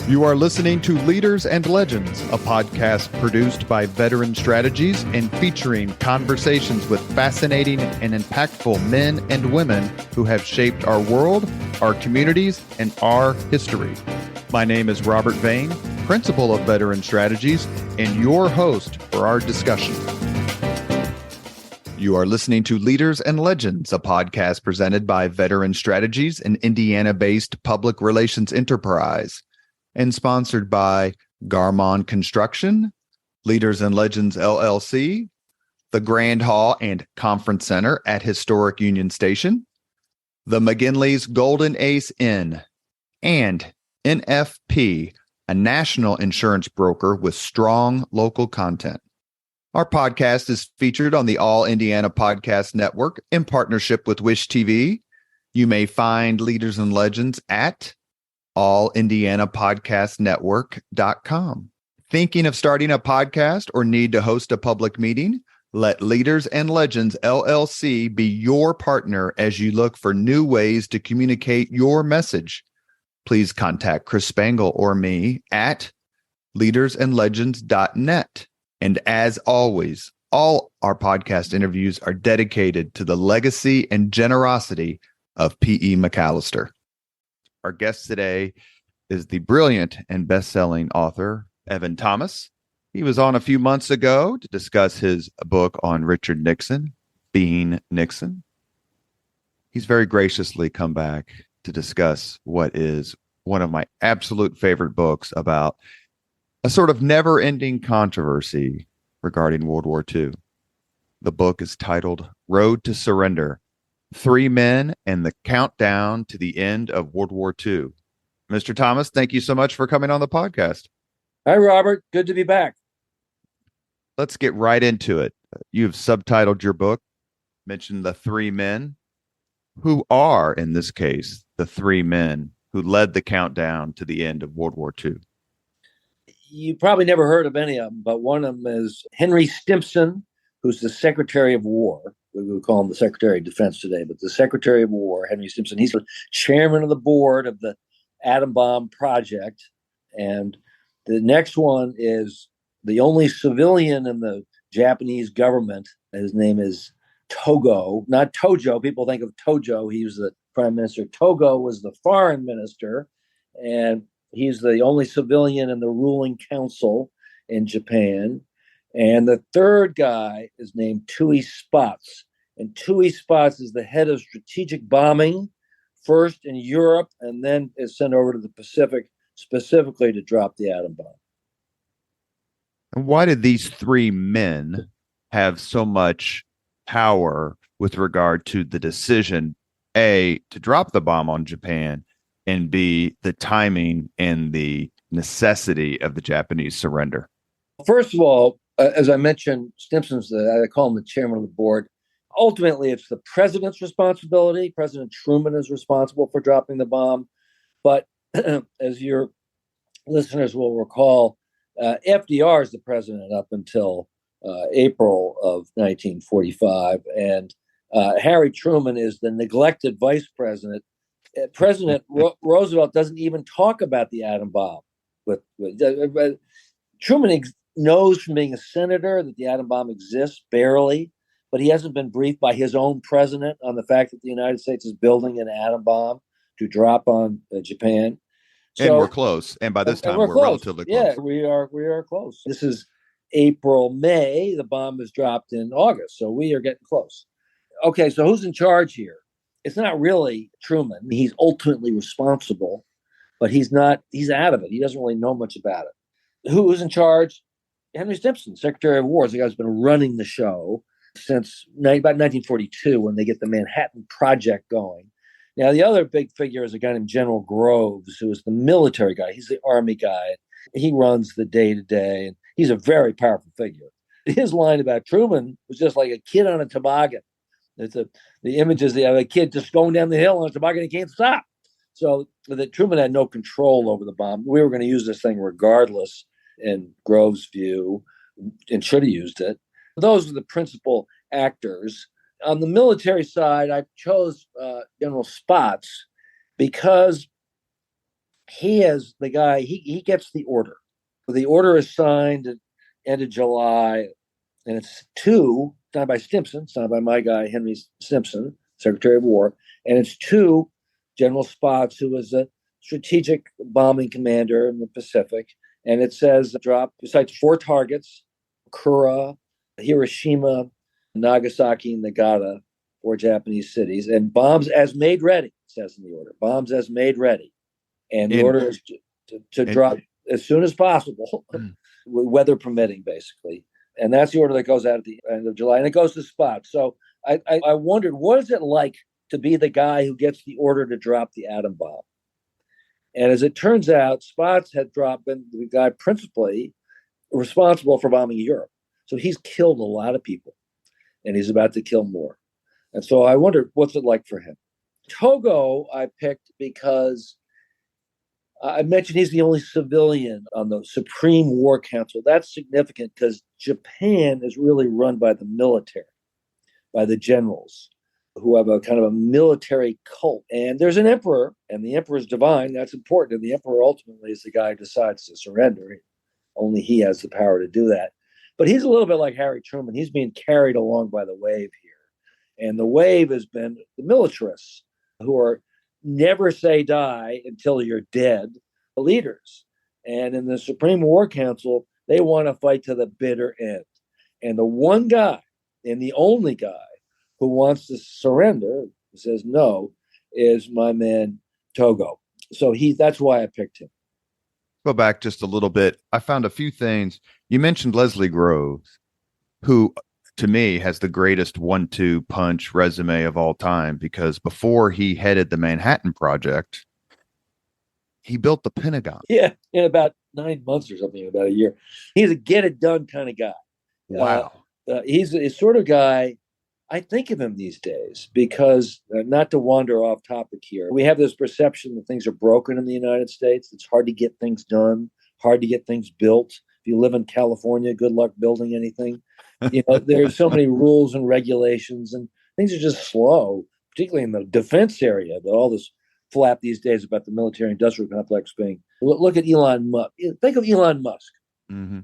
You are listening to Leaders and Legends, a podcast produced by Veteran Strategies and featuring conversations with fascinating and impactful men and women who have shaped our world, our communities, and our history. My name is Robert Vane, Principal of Veteran Strategies, and your host for our discussion. You are listening to Leaders and Legends, a podcast presented by Veteran Strategies, an Indiana-based public relations enterprise, and sponsored by Garmon Construction, Leaders and Legends LLC, the Grand Hall and Conference Center at Historic Union Station, the McGinley's Golden Ace Inn, and NFP, a national insurance broker with strong local content. Our podcast is featured on the All Indiana Podcast Network in partnership with Wish TV. You may find Leaders and Legends at allindianapodcastnetwork.com. Thinking of starting a podcast or need to host a public meeting? Let Leaders and Legends LLC be your partner as you look for new ways to communicate your message. Please contact Chris Spangle or me at leadersandlegends.net. And as always, all our podcast interviews are dedicated to the legacy and generosity of P.E. McAllister. Our guest today is the brilliant and best-selling author, Evan Thomas. He was on a few months ago to discuss his book on Richard Nixon, Being Nixon. He's very graciously come back to discuss what is one of my absolute favorite books about a sort of never-ending controversy regarding World War II. The book is titled Road to Surrender: Three Men and the Countdown to the End of World War II. Mr. Thomas, thank you so much for coming on the podcast. Hi, Robert. Good to be back. Let's get right into it. You've subtitled your book, mentioned the three men. Who are, in this case, the three men who led the countdown to the end of World War II? You probably never heard of any of them, but one of them is Henry Stimson, who's the Secretary of War. We would call him the Secretary of Defense today, but the Secretary of War, Henry Stimson, he's the chairman of the board of the atom bomb project. And the next one is the only civilian in the Japanese government. His name is Togo, not Tojo. People think of Tojo. He was the prime minister. Togo was the foreign minister, and he's the only civilian in the ruling council in Japan. And the third guy is named Tui Spots. And Tui Spots is the head of strategic bombing, first in Europe, and then is sent over to the Pacific specifically to drop the atom bomb. And why did these three men have so much power with regard to the decision, A, to drop the bomb on Japan, and B, the timing and the necessity of the Japanese surrender? First of all, as I mentioned, Stimson's I call him the chairman of the board. Ultimately, it's the president's responsibility. President Truman is responsible for dropping the bomb. But as your listeners will recall, FDR is the president up until April of 1945. And Harry Truman is the neglected vice president. President Roosevelt doesn't even talk about the atom bomb. Truman knows from being a senator that the atom bomb exists, barely, but he hasn't been briefed by his own president on the fact that the United States is building an atom bomb to drop on Japan. So, and we're close. And by this time, we're relatively close. Yeah, we are close. This is April, May. The bomb is dropped in August. So we are getting close. Okay, so who's in charge here? It's not really Truman. He's ultimately responsible, but he's out of it. He doesn't really know much about it. Who's in charge? Henry Stimson, Secretary of War, is the guy who's been running the show since about 1942 when they get the Manhattan Project going. Now, the other big figure is a guy named General Groves, who is the military guy. He's the Army guy. He runs the day-to-day, and he's a very powerful figure. His line about Truman was just like a kid on a toboggan. The images of a kid just going down the hill on a toboggan, he can't stop. So that Truman had no control over the bomb. We were going to use this thing regardless, in Groves' view, and should have used it. Those are the principal actors. On the military side, I chose General Spots because He is the guy, he gets the order. The order is signed at end of July, and it's signed by Stimson, signed by my guy, Henry Stimson, Secretary of War, and it's to General Spots, who was a strategic bombing commander in the Pacific. And it says drop, besides 4 targets, Kura, Hiroshima, Nagasaki, and Nagata, 4 Japanese cities, and bombs as made ready, it says in the order. Bombs as made ready. And the order is to drop as soon as possible, weather permitting, basically. And that's the order that goes out at the end of July, and it goes to Spots. So I wondered, what is it like to be the guy who gets the order to drop the atom bomb? And as it turns out, Spots had been the guy principally responsible for bombing Europe. So he's killed a lot of people, and he's about to kill more. And so I wondered, what's it like for him? Togo I picked because I mentioned he's the only civilian on the Supreme War Council. That's significant because Japan is really run by the military, by the generals, who have a kind of a military cult. And there's an emperor, and the emperor is divine. That's important. And the emperor ultimately is the guy who decides to surrender. Only he has the power to do that. But he's a little bit like Harry Truman. He's being carried along by the wave here. And the wave has been the militarists, who are never say die until you're dead, the leaders. And in the Supreme War Council, they want to fight to the bitter end. And the one guy, and the only guy, who wants to surrender, says no, is my man Togo. So that's why I picked him. Go back just a little bit. I found a few things. You mentioned Leslie Groves, who to me has the greatest 1-2 punch resume of all time, because before he headed the Manhattan Project, he built the Pentagon. Yeah, in about 9 months or something, about a year. He's a get it done kind of guy. Wow. He's a sort of guy. I think of him these days because, not to wander off topic here, we have this perception that things are broken in the United States. It's hard to get things done, hard to get things built. If you live in California, good luck building anything. There's so many rules and regulations, and things are just slow, particularly in the defense area. All this flap these days about the military-industrial complex being. Look at Elon Musk. Think of Elon Musk. Mm-hmm.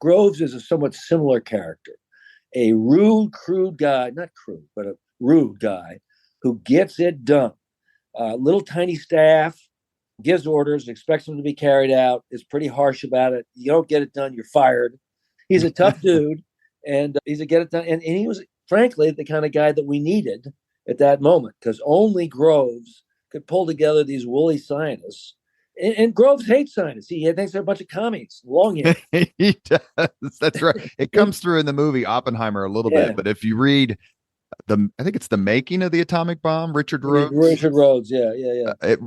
Groves is a somewhat similar character. A rude, crude guy, not crude, but a rude guy who gets it done. Little tiny staff, gives orders, expects them to be carried out, is pretty harsh about it. You don't get it done, you're fired. He's a tough dude, and he's a get it done. And he was, frankly, the kind of guy that we needed at that moment, because only Groves could pull together these woolly scientists. And Groves hates scientists. He thinks they're a bunch of commies, long hair. He does. That's right. It comes through in the movie Oppenheimer a little bit, but if you read I think it's The Making of the Atomic Bomb, Richard Rhodes. Richard Rhodes, yeah.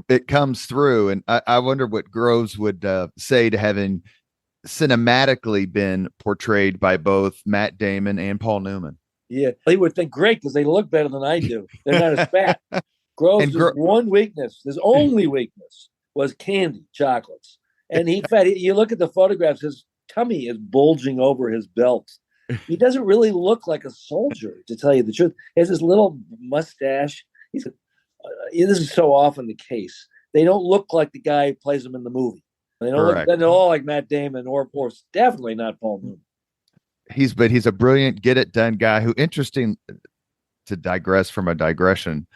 It comes through, and I wonder what Groves would say to having cinematically been portrayed by both Matt Damon and Paul Newman. Yeah, he would think great because they look better than I do. They're not as fat. Groves' one weakness, his only weakness, was candy, chocolates. And he fed. You look at the photographs, his tummy is bulging over his belt. He doesn't really look like a soldier, to tell you the truth. He has this little mustache. This is so often the case. They don't look like the guy who plays them in the movie. They don't look at all like Matt Damon or definitely not Paul Newman. He's a brilliant get it done guy who, interesting to digress from a digression,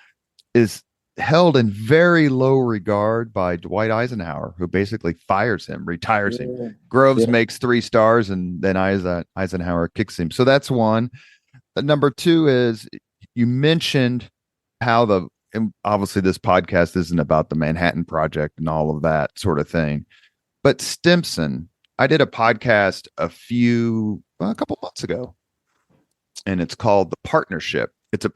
is held in very low regard by Dwight Eisenhower, who basically fires him, retires him. Groves makes 3 stars, and then Eisenhower kicks him. So that's one. Number 2 is, you mentioned how and obviously this podcast isn't about the Manhattan Project and all of that sort of thing, but Stimson, I did a podcast a couple months ago, and it's called The Partnership. It's a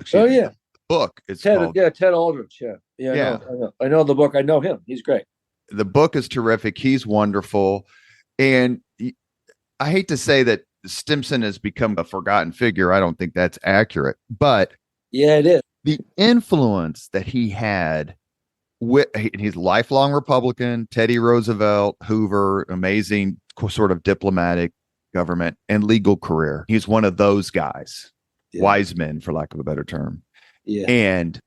book. It's Ted, called, Ted Aldrich. Yeah. I know the book. I know him. He's great. The book is terrific. He's wonderful. And I hate to say that Stimson has become a forgotten figure. I don't think that's accurate, but yeah, it is. The influence that he had he's a lifelong Republican, Teddy Roosevelt, Hoover, amazing sort of diplomatic, government, and legal career. He's one of those guys, wise men, for lack of a better term. Yeah. And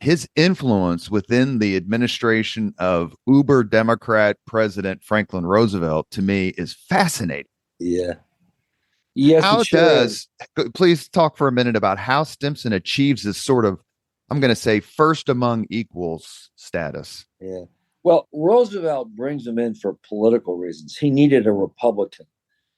his influence within the administration of uber Democrat President Franklin Roosevelt to me is fascinating. Yeah. Yes, it How sure is. does, please talk for a minute about how Stimson achieves this sort of, I'm going to say, first among equals status? Yeah. Well, Roosevelt brings him in for political reasons. He needed a Republican.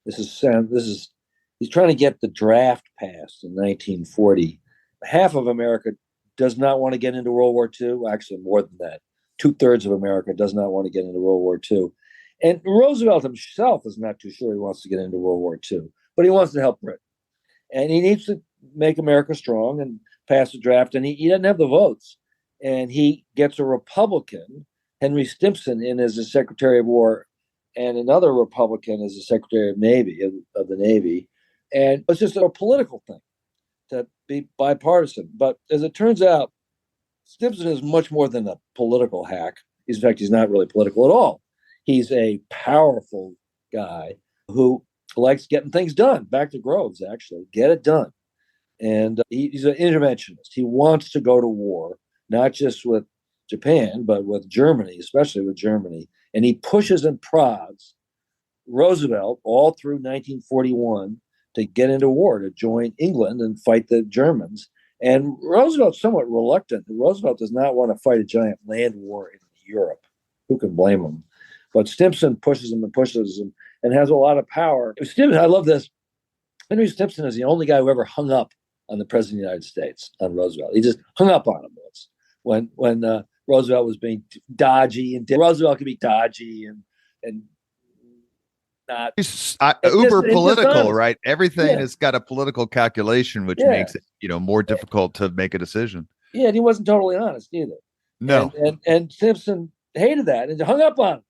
This is he's trying to get the draft passed in 1940. Half of America does not want to get into World War II. Actually, more than that. 2/3 of America does not want to get into World War II. And Roosevelt himself is not too sure he wants to get into World War II, but he wants to help Britain. And he needs to make America strong and pass the draft. And he doesn't have the votes. And he gets a Republican, Henry Stimson, in as the Secretary of War, and another Republican as the Secretary of Navy of the Navy. And it's just a political thing to be bipartisan. But as it turns out, Stimson is much more than a political hack. In fact, he's not really political at all. He's a powerful guy who likes getting things done. Back to Groves, actually, get it done. And he's an interventionist. He wants to go to war, not just with Japan, but with Germany, especially with Germany. And he pushes and prods Roosevelt all through 1941 to get into war, to join England and fight the Germans. And Roosevelt's somewhat reluctant. Roosevelt does not want to fight a giant land war in Europe. Who can blame him? But Stimson pushes him and has a lot of power. Stimson, I love this. Henry Stimson is the only guy who ever hung up on the president of the United States, on Roosevelt. He just hung up on him once when Roosevelt was being dodgy, and Roosevelt could be dodgy and not uber political, dishonest. right? Everything Yeah, has got a political calculation, which yeah, makes it, more difficult to make a decision. yeah. And he wasn't totally honest either. No. And Stimson hated that and hung up on him.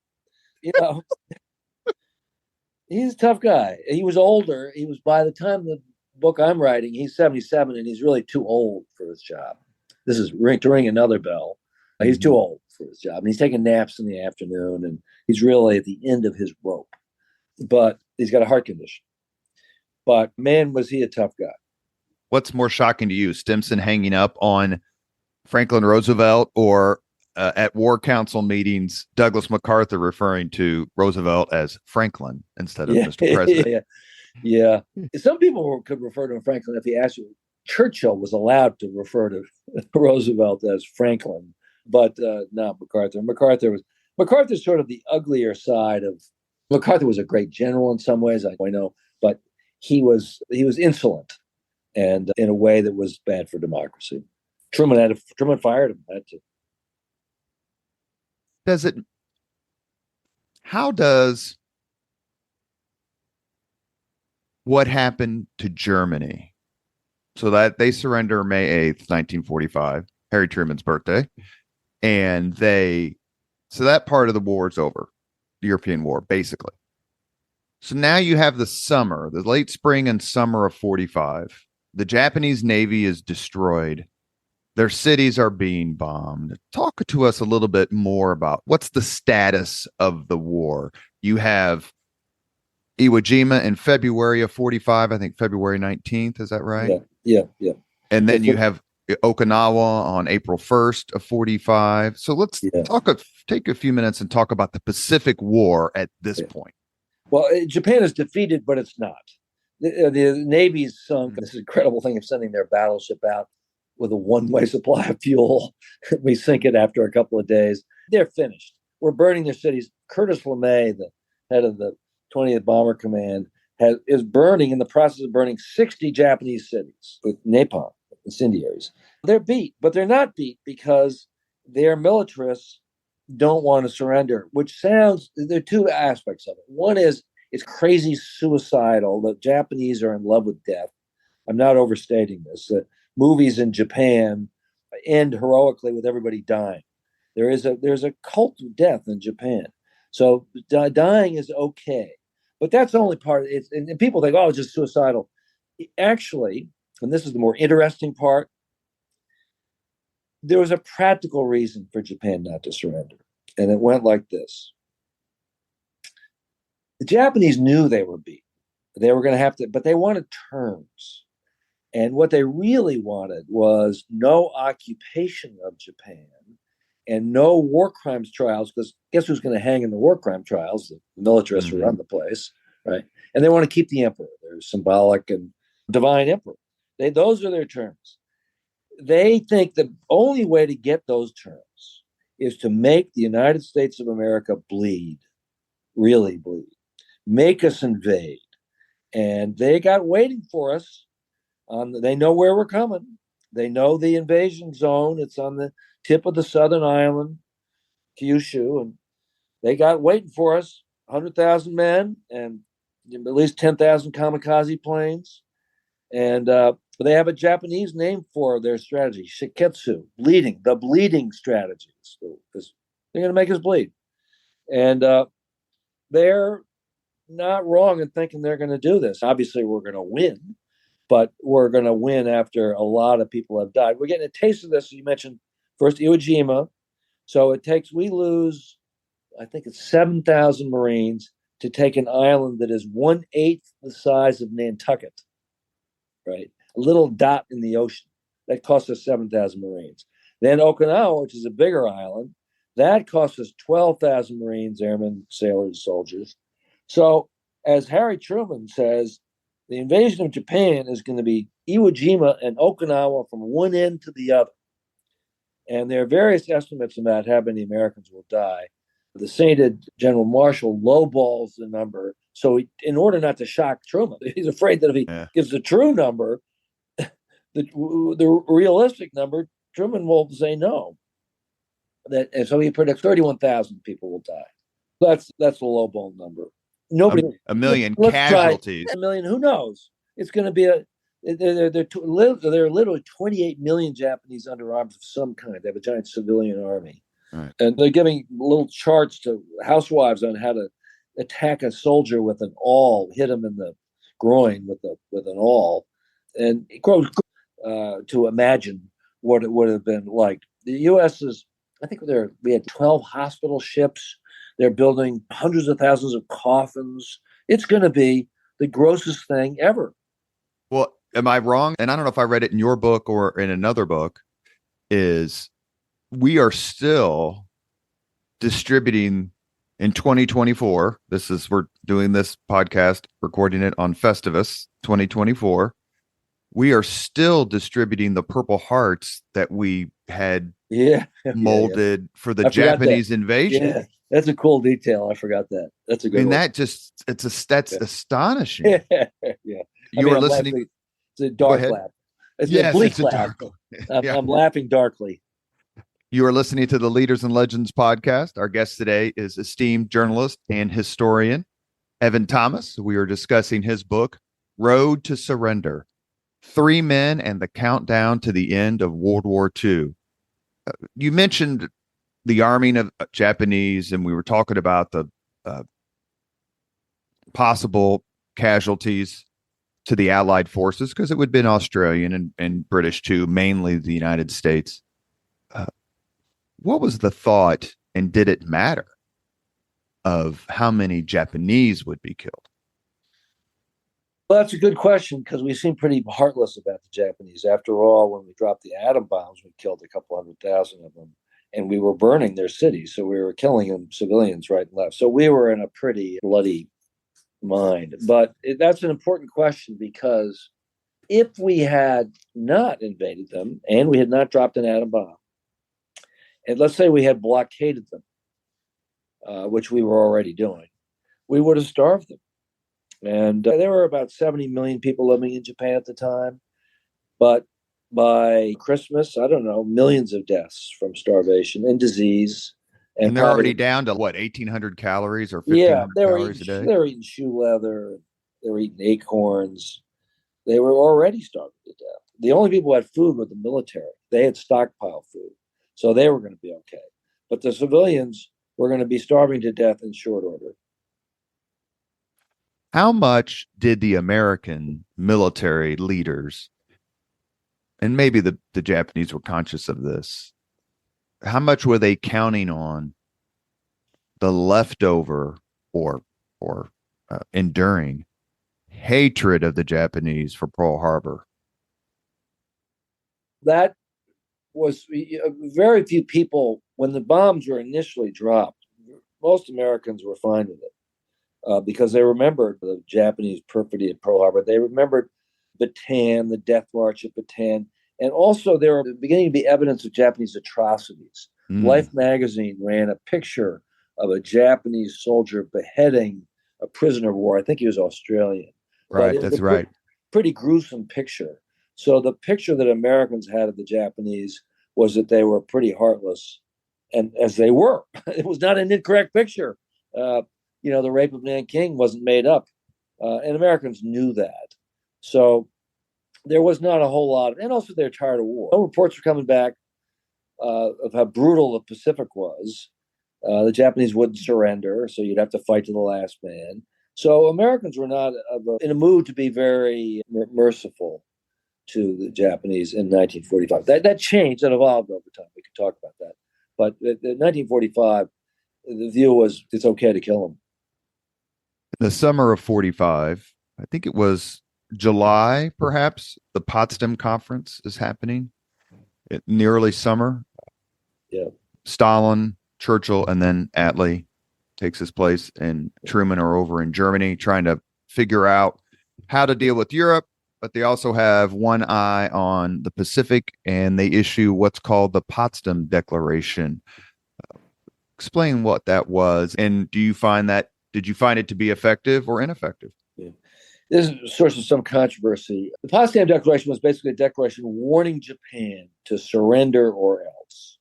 You know, he's a tough guy. He was older. He was, by the time the book I'm writing, he's 77 and he's really too old for his job. This is to ring another bell. He's too old for his job. And he's taking naps in the afternoon and he's really at the end of his rope. But he's got a heart condition. But man, was he a tough guy. What's more shocking to you, Stimson hanging up on Franklin Roosevelt, or at war council meetings, Douglas MacArthur referring to Roosevelt as Franklin instead of Mr. President? Yeah. Some people could refer to him Franklin if he asked you. Churchill was allowed to refer to Roosevelt as Franklin, but not MacArthur. MacArthur's sort of the uglier side of. MacArthur was a great general in some ways, I know, but he was insolent, and in a way that was bad for democracy. Truman fired him. How does what happened to Germany? So that they surrender May 8th, 1945, Harry Truman's birthday. And so that part of the war is over, the European war, basically. So now you have the summer, the late spring and summer of 45. The Japanese Navy is destroyed. Their cities are being bombed. Talk to us a little bit more about what's the status of the war. You have Iwo Jima in February of 45, I think February 19th. Is that right? Yeah. And then you have Okinawa on April 1st of 45. So let's take a few minutes and talk about the Pacific War at this point. Well, Japan is defeated, but it's not. The Navy's sunk. This incredible thing of sending their battleship out with a one-way supply of fuel. We sink it after a couple of days. They're finished. We're burning their cities. Curtis LeMay, the head of the 20th Bomber Command, is burning, in the process of burning 60 Japanese cities with napalm incendiaries. They're beat, but they're not beat because their militarists don't want to surrender, which sounds, there are two aspects of it. One is it's crazy suicidal. The Japanese are in love with death. I'm not overstating this. Movies in Japan end heroically with everybody dying. There's a cult of death in Japan. So dying is okay. But that's only part of it. And people think, oh, it's just suicidal. Actually, and this is the more interesting part, there was a practical reason for Japan not to surrender. And it went like this. The Japanese knew they were beaten. They were going to have to, but they wanted terms. And what they really wanted was no occupation of Japan and no war crimes trials, because guess who's going to hang in the war crime trials? The militarists who run the place, right? And they want to keep the emperor. They're symbolic and divine emperor. Those are their terms. They think the only way to get those terms is to make the United States of America bleed, really bleed, make us invade. And they got waiting for us. They know where we're coming. They know the invasion zone. It's on the tip of the southern island, Kyushu, and they got waiting for us. 100,000 men and at least 10,000 kamikaze planes. And they have a Japanese name for their strategy, shiketsu, bleeding, the bleeding strategy. They're going to make us bleed. And they're not wrong in thinking they're going to do this. Obviously, we're going to win, but we're going to win after a lot of people have died. We're getting a taste of this. You mentioned first Iwo Jima. So we lose, I think it's 7,000 Marines to take an island that is 1/8 the size of Nantucket, right? A little dot in the ocean. That cost us 7,000 Marines. Then Okinawa, which is a bigger island, that cost us 12,000 Marines, airmen, sailors, soldiers. So, as Harry Truman says, the invasion of Japan is going to be Iwo Jima and Okinawa from one end to the other. And there are various estimates about how many Americans will die. The sainted General Marshall lowballs the number. So, in order not to shock Truman, he's afraid that if he gives the true number, the realistic number, Truman will say no. And so he predicts 31,000 people will die. That's the lowball number. Nobody. A million casualties. A million. Who knows? It's going to be there are literally 28 million Japanese under arms of some kind. They have a giant civilian army. Right. And they're giving little charts to housewives on how to attack a soldier with an awl, hit him in the groin with an awl, and to imagine what it would have been like. The U.S. we had 12 hospital ships. They're building hundreds of thousands of coffins. It's going to be the grossest thing ever. Well, am I wrong? And I don't know if I read it in your book or in another book, is we are still distributing in 2024. We're doing this podcast, recording it on Festivus 2024. We are still distributing the Purple Hearts that we had molded for the Japanese invasion. Yeah, that's a cool detail. I forgot that. That's a good one. That's astonishing. Yeah. You were listening. It's a dark laugh. It's a bleak laugh. I'm laughing darkly. You are listening to the Leaders and Legends podcast. Our guest today is esteemed journalist and historian Evan Thomas. We are discussing his book, Road to Surrender: 3 Men and the Countdown to the End of World War II. You mentioned the arming of Japanese, and we were talking about the possible casualties to the Allied forces, because it would have been Australian and British too, mainly the United States. What was the thought, and did it matter, of how many Japanese would be killed? Well, that's a good question, because we seem pretty heartless about the Japanese. After all, when we dropped the atom bombs, we killed a couple 100,000 of them, and we were burning their cities. So we were killing them, civilians right and left. So we were in a pretty bloody mind. But that's an important question, because if we had not invaded them and we had not dropped an atom bomb, and let's say we had blockaded them, which we were already doing, we would have starved them. And there were about 70 million people living in Japan at the time. But by Christmas, I don't know, millions of deaths from starvation and disease. And they're already down to, 1,800 calories or 1,500 calories a day? They were eating shoe leather. They were eating acorns. They were already starving to death. The only people who had food were the military. They had stockpile food. So they were going to be okay. But the civilians were going to be starving to death in short order. How much did the American military leaders, and maybe the Japanese were conscious of this, how much were they counting on the leftover or enduring hatred of the Japanese for Pearl Harbor That was very few people, when the bombs were initially dropped, most Americans were fine with it because they remembered the Japanese perfidy at Pearl Harbor. They remembered Bataan, the death march at Bataan. And also, there were beginning to be evidence of Japanese atrocities. Life magazine ran a picture of a Japanese soldier beheading a prisoner of war. I think he was Australian. Right, that's right. Pretty gruesome picture. So the picture that Americans had of the Japanese was that they were pretty heartless, and as they were. It was not an incorrect picture. The rape of Nanking wasn't made up, and Americans knew that. So there was not a whole lot, and also they're tired of war. No reports were coming back of how brutal the Pacific was. The Japanese wouldn't surrender, so you'd have to fight to the last man. So Americans were not in a mood to be very merciful to the Japanese in 1945. That changed, that evolved over time. We could talk about that. But in 1945, the view was it's okay to kill them. The summer of 45, I think it was July, perhaps, the Potsdam Conference is happening in the early summer. Yeah. Stalin, Churchill, and then Attlee takes his place, and Truman are over in Germany trying to figure out how to deal with Europe, but they also have one eye on the Pacific, and they issue what's called the Potsdam Declaration. Explain what that was, and did you find it to be effective or ineffective? Yeah. This is a source of some controversy. The Potsdam Declaration was basically a declaration warning Japan to surrender or else.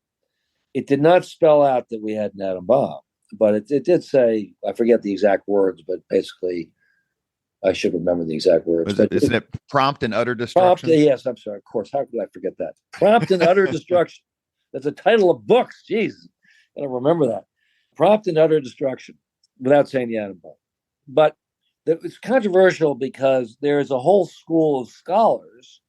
It did not spell out that we had an atom bomb, but it did say, I forget the exact words, but basically, I should remember the exact words. Isn't it prompt and utter destruction? Yes, I'm sorry. Of course, how could I forget that? Prompt and utter destruction. That's a title of books. Jesus, I don't remember that. Prompt and utter destruction, without saying the atom bomb. But it's controversial because there is a whole school of scholars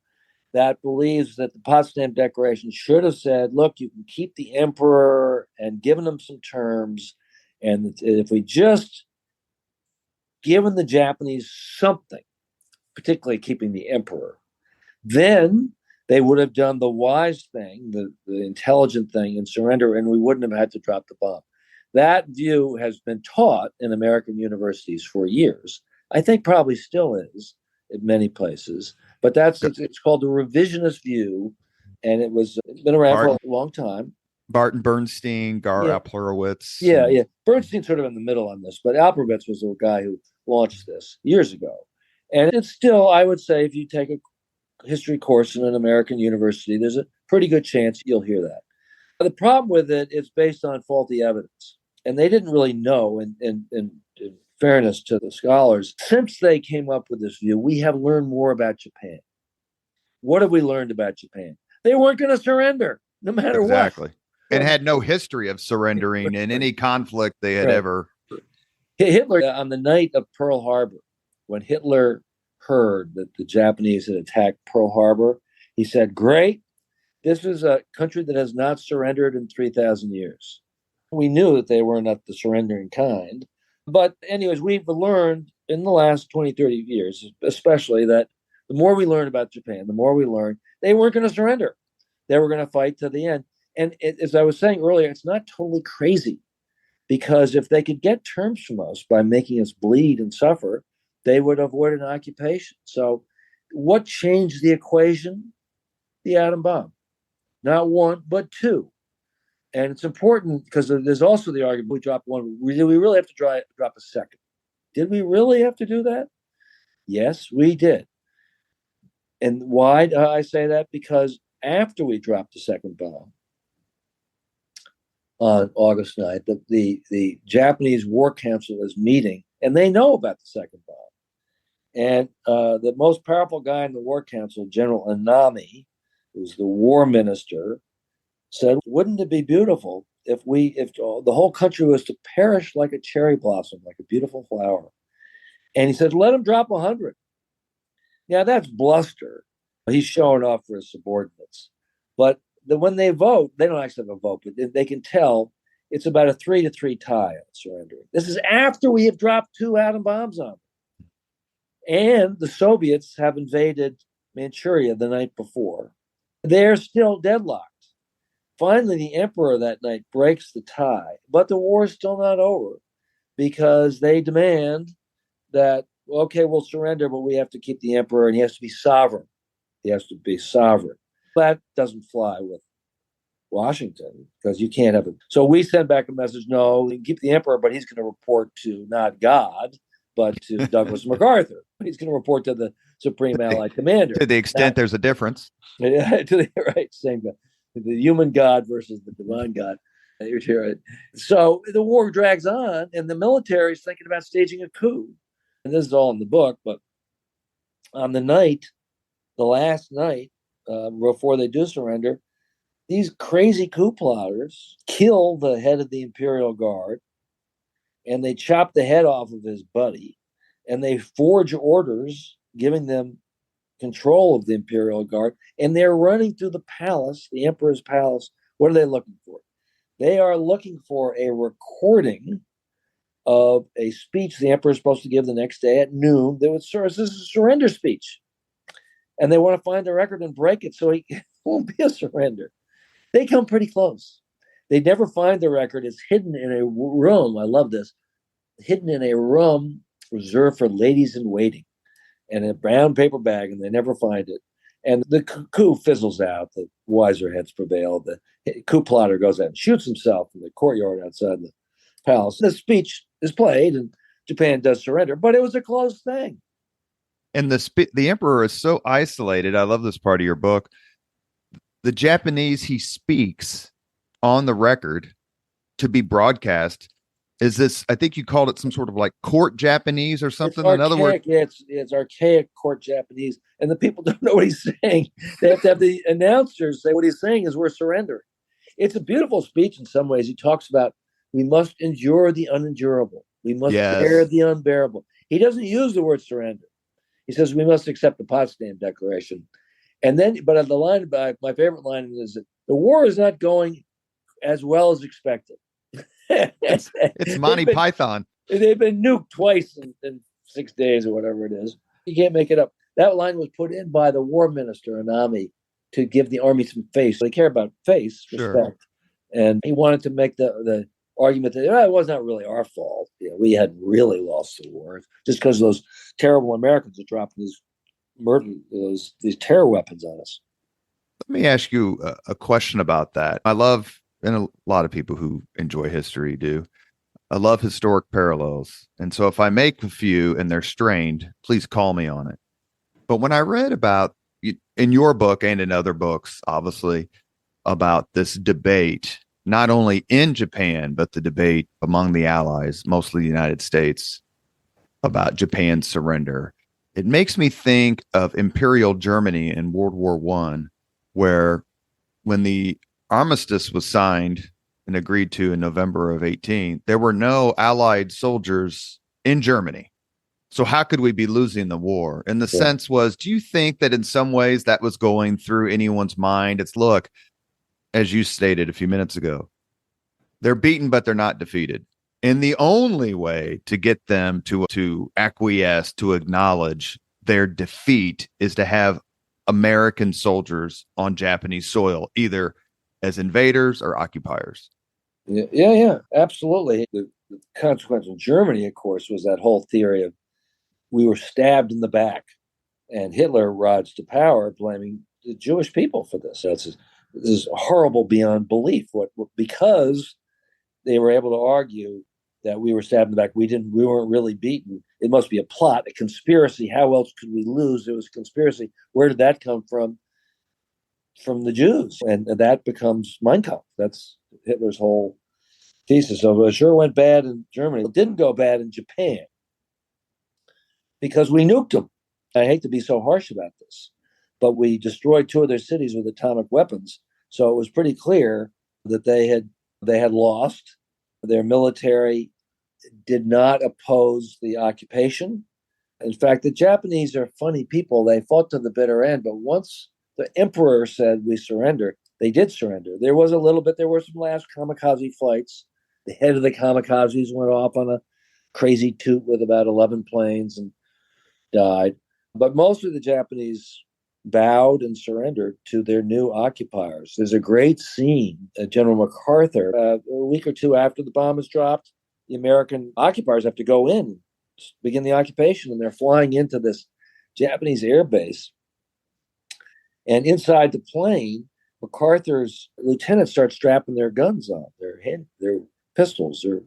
that believes that the Potsdam Declaration should have said, look, you can keep the emperor, and given him some terms. And if we just given the Japanese something, particularly keeping the emperor, then they would have done the wise thing, the intelligent thing, and surrender, and we wouldn't have had to drop the bomb. That view has been taught in American universities for years. I think probably still is in many places, but it's called the revisionist view, and it's been around for a long time. Barton Bernstein, Gar Alperovitz. Yeah. Bernstein's sort of in the middle on this, but Alperovitz was the guy who launched this years ago. And it's still, I would say, if you take a history course in an American university, there's a pretty good chance you'll hear that. The problem with it is based on faulty evidence. And they didn't really know, in fairness to the scholars, since they came up with this view, we have learned more about Japan. What have we learned about Japan? They weren't going to surrender, no matter what. Exactly. And had no history of surrendering in any conflict they had ever. Hitler, on the night of Pearl Harbor, when Hitler heard that the Japanese had attacked Pearl Harbor, he said, great, this is a country that has not surrendered in 3,000 years. We knew that they were not the surrendering kind. But anyways, we've learned in the last 20, 30 years, especially, that the more we learn about Japan, the more we learn they weren't going to surrender. They were going to fight to the end. And as I was saying earlier, it's not totally crazy, because if they could get terms from us by making us bleed and suffer, they would avoid an occupation. So what changed the equation? The atom bomb. Not one, but two. And it's important because there's also the argument, we dropped one. Did we really have to drop a second? Did we really have to do that? Yes, we did. And why do I say that? Because after we dropped the second bomb, on August 9th, the Japanese War Council is meeting, and they know about the second bomb. And the most powerful guy in the War Council, General Anami, who's the war minister, said, wouldn't it be beautiful if the whole country was to perish like a cherry blossom, like a beautiful flower? And he said, let him drop 100. Now, that's bluster. He's showing off for his subordinates. But when they vote, they don't actually have a vote, but they can tell it's about a 3-3 tie on surrendering. This is after we have dropped 2 atom bombs on them. And the Soviets have invaded Manchuria the night before. They're still deadlocked. Finally, the emperor that night breaks the tie, but the war is still not over because they demand that, okay, we'll surrender, but we have to keep the emperor and he has to be sovereign. He has to be sovereign. That doesn't fly with Washington because you can't have it. So we send back a message, no, we can keep the emperor, but he's going to report to not God, but to Douglas MacArthur. He's going to report to the Supreme Allied Commander. To the extent there's a difference. Right, same God. The human God versus the divine God. Right. So the war drags on, and the military is thinking about staging a coup. And this is all in the book, but on the last night, before they do surrender, these crazy coup plotters kill the head of the Imperial Guard, and they chop the head off of his buddy, and they forge orders giving them control of the Imperial Guard, and they're running through the palace, the Emperor's palace. What are they looking for? They are looking for a recording of a speech the Emperor is supposed to give the next day at noon. That would serve as a surrender speech. And they want to find the record and break it so it won't be a surrender. They come pretty close. They never find the record. It's hidden in a room. I love this. Hidden in a room reserved for ladies in waiting, and a brown paper bag, and they never find it. And the coup fizzles out. The wiser heads prevail. The coup plotter goes out and shoots himself in the courtyard outside the palace. The speech is played, and Japan does surrender, but it was a close thing. And the emperor is so isolated. I love this part of your book. The Japanese he speaks on the record to be broadcast is this, I think you called it some sort of like court Japanese or something. It's in other words, it's archaic court Japanese, and the people don't know what he's saying. They have to have the announcers say what he's saying is we're surrendering. It's a beautiful speech in some ways. He talks about we must endure the unendurable. We must bear the unbearable. He doesn't use the word surrender. He says we must accept the Potsdam Declaration. And then, but at the line about my favorite line is that the war is not going as well as expected. it's Monty Python. They've been nuked twice in 6 days or whatever it is. You can't make it up. That line was put in by the war minister, Anami, to give the army some face. They care about face, respect. And he wanted to make the argument that it was not really our fault. We hadn't really lost the war just because those terrible Americans are dropping these terror weapons on us. Let me ask you a question about that. I love, and a lot of people who enjoy history do, I love historic parallels. And so if I make a few and they're strained, please call me on it. But when I read about, in your book and in other books, obviously, about this debate, not only in Japan, but the debate among the Allies, mostly the United States, about Japan's surrender, it makes me think of Imperial Germany in World War I, where when the armistice was signed and agreed to in November of 18, there were no Allied soldiers in Germany. So how could we be losing the war? And the sense was, do you think that in some ways that was going through anyone's mind? It's, look, as you stated a few minutes ago, they're beaten, but they're not defeated. And the only way to get them to acquiesce, to acknowledge their defeat, is to have American soldiers on Japanese soil, either as invaders or occupiers. Yeah, absolutely. The consequence in Germany, of course, was that whole theory of we were stabbed in the back, and Hitler rides to power blaming the Jewish people for this. So this is horrible beyond belief. Because they were able to argue that we were stabbed in the back, we weren't really beaten. It must be a plot, a conspiracy. How else could we lose? It was a conspiracy. Where did that come from? From the Jews, and that becomes Mein Kampf. That's Hitler's whole thesis. So it sure went bad in Germany. It didn't go bad in Japan because we nuked them. I hate to be so harsh about this, but we destroyed 2 of their cities with atomic weapons. So it was pretty clear that they had lost. Their military did not oppose the occupation. In fact, the Japanese are funny people. They fought to the bitter end, but once the emperor said we surrender, they did surrender. There were some last kamikaze flights. The head of the kamikazes went off on a crazy toot with about 11 planes and died. But most of the Japanese bowed and surrendered to their new occupiers. There's a great scene. General MacArthur, a week or two after the bomb is dropped, the American occupiers have to go in and begin the occupation, and they're flying into this Japanese air base. And inside the plane, MacArthur's lieutenants start strapping their guns on, their pistols, their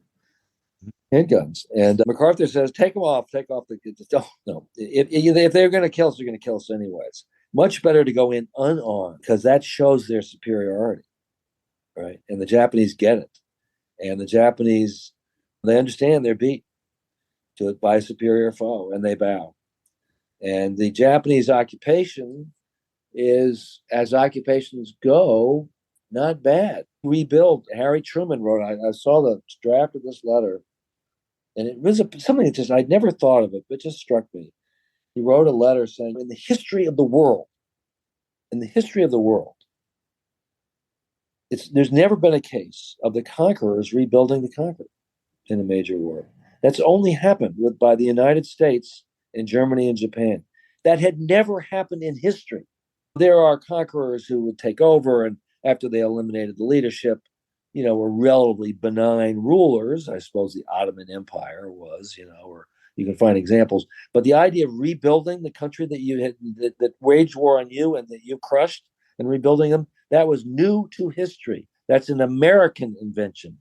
handguns. And MacArthur says, take them off, take off the guns. Don't, no. If they're going to kill us, they're going to kill us anyways. Much better to go in unarmed, because that shows their superiority, right? And the Japanese get it. And the Japanese, they understand they're beat by a superior foe, and they bow. And the Japanese occupation is, as occupations go, not bad. Rebuild. Harry Truman wrote, I saw the draft of this letter, and it was something that just, I'd never thought of it, but just struck me. He wrote a letter saying, in the history of the world, there's never been a case of the conquerors rebuilding the conquered in a major war. That's only happened by the United States and Germany and Japan. That had never happened in history. There are conquerors who would take over, and after they eliminated the leadership, were relatively benign rulers. I suppose the Ottoman Empire was, or you can find examples. But the idea of rebuilding the country that you had that waged war on you and that you crushed, and rebuilding them, that was new to history. That's an American invention.